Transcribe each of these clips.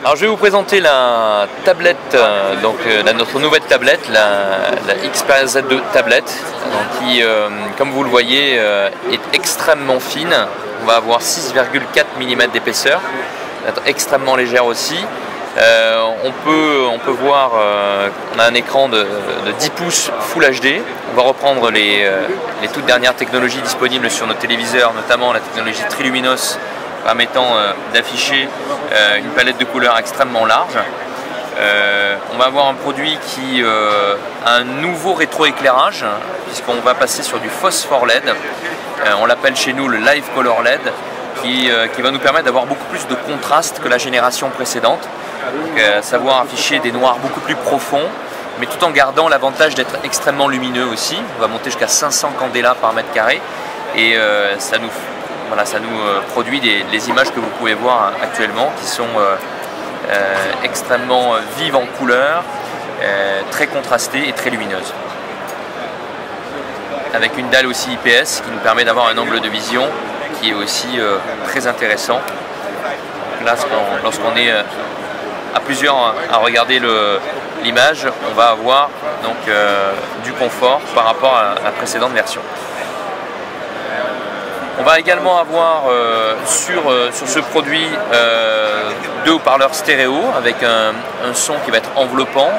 Alors je vais vous présenter la tablette, notre nouvelle tablette, la Xperia Z2 tablette, qui, comme vous le voyez, est extrêmement fine. On va avoir 6,4 mm d'épaisseur, extrêmement légère aussi. On peut voir, on a un écran de 10 pouces Full HD. On va reprendre les toutes dernières technologies disponibles sur nos téléviseurs, notamment la technologie Triluminos, permettant d'afficher une palette de couleurs extrêmement large. On va avoir un produit qui a un nouveau rétroéclairage, puisqu'on va passer sur du phosphore LED. On l'appelle chez nous le Live Color LED, qui va nous permettre d'avoir beaucoup plus de contraste que la génération précédente. Donc, savoir afficher des noirs beaucoup plus profonds, mais tout en gardant l'avantage d'être extrêmement lumineux aussi. On va monter jusqu'à 500 candela par mètre carré, et ça nous produit les images que vous pouvez voir actuellement, qui sont extrêmement vives en couleurs, très contrastées et très lumineuses. Avec une dalle aussi IPS qui nous permet d'avoir un angle de vision qui est aussi très intéressant. Là, lorsqu'on est à plusieurs à regarder l'image, on va avoir donc du confort par rapport à la précédente version. On va également avoir sur ce produit deux haut-parleurs stéréo avec un son qui va être enveloppant,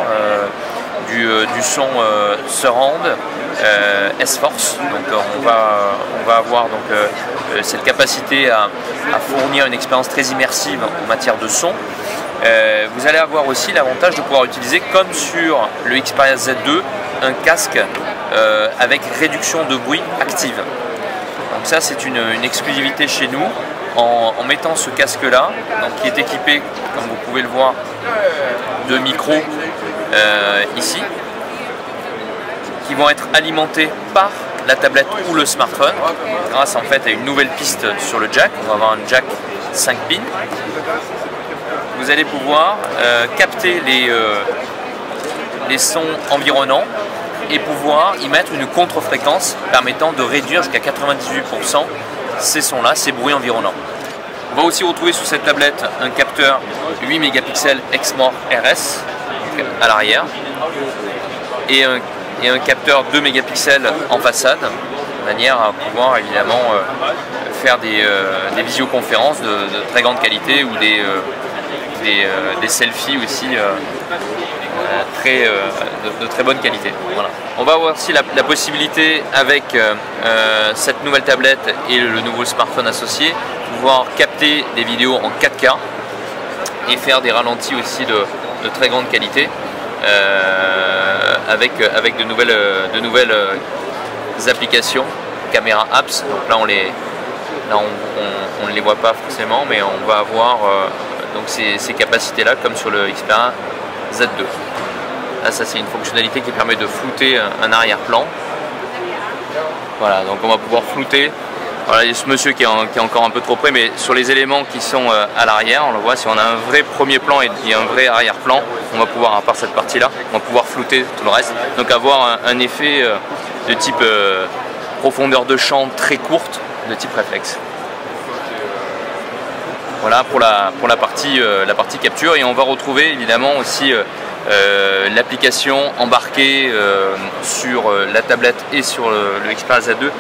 du son surround S-Force. Donc on va avoir donc cette capacité à fournir une expérience très immersive en matière de son. Vous allez avoir aussi l'avantage de pouvoir utiliser, comme sur le Xperia Z2, un casque avec réduction de bruit active. Donc ça, c'est une exclusivité chez nous. En mettant ce casque là, qui est équipé, comme vous pouvez le voir, de micros ici, qui vont être alimentés par la tablette ou le smartphone, grâce en fait à une nouvelle piste sur le jack. On va avoir un jack 5 pins. Vous allez pouvoir capter les sons environnants et pouvoir y mettre une contre-fréquence permettant de réduire jusqu'à 98% ces sons-là, ces bruits environnants. On va aussi retrouver sur cette tablette un capteur 8 mégapixels Exmor RS à l'arrière et un capteur 2 mégapixels en façade, de manière à pouvoir évidemment faire des visioconférences de très grande qualité ou des selfies aussi de très bonne qualité. Voilà. On va avoir aussi la possibilité, avec cette nouvelle tablette et le nouveau smartphone associé, de pouvoir capter des vidéos en 4K et faire des ralentis aussi de très grande qualité avec de nouvelles applications, caméra apps. Donc là on ne les voit pas forcément, mais on va avoir donc ces capacités là comme sur le Xperia Z2. Là, ça c'est une fonctionnalité qui permet de flouter un arrière-plan. Voilà, donc on va pouvoir flouter. Voilà, il y a ce monsieur qui est encore un peu trop près, mais sur les éléments qui sont à l'arrière, on le voit, si on a un vrai premier plan et un vrai arrière-plan, on va pouvoir, à part cette partie-là, on va pouvoir flouter tout le reste. Donc avoir un effet de type profondeur de champ très courte, de type réflexe. Voilà pour la partie capture, et on va retrouver évidemment aussi l'application embarquée sur la tablette et sur le Xperia Z2,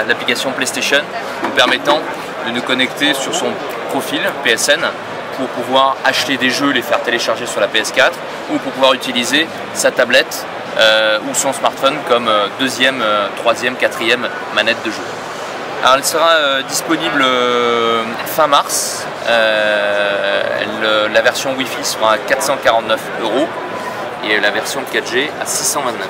l'application PlayStation, nous permettant de nous connecter sur son profil PSN pour pouvoir acheter des jeux, les faire télécharger sur la PS4, ou pour pouvoir utiliser sa tablette ou son smartphone comme deuxième, troisième, quatrième manette de jeu. Alors elle sera disponible fin mars. La version Wi-Fi sera à 449 € et la version 4G à 629 €.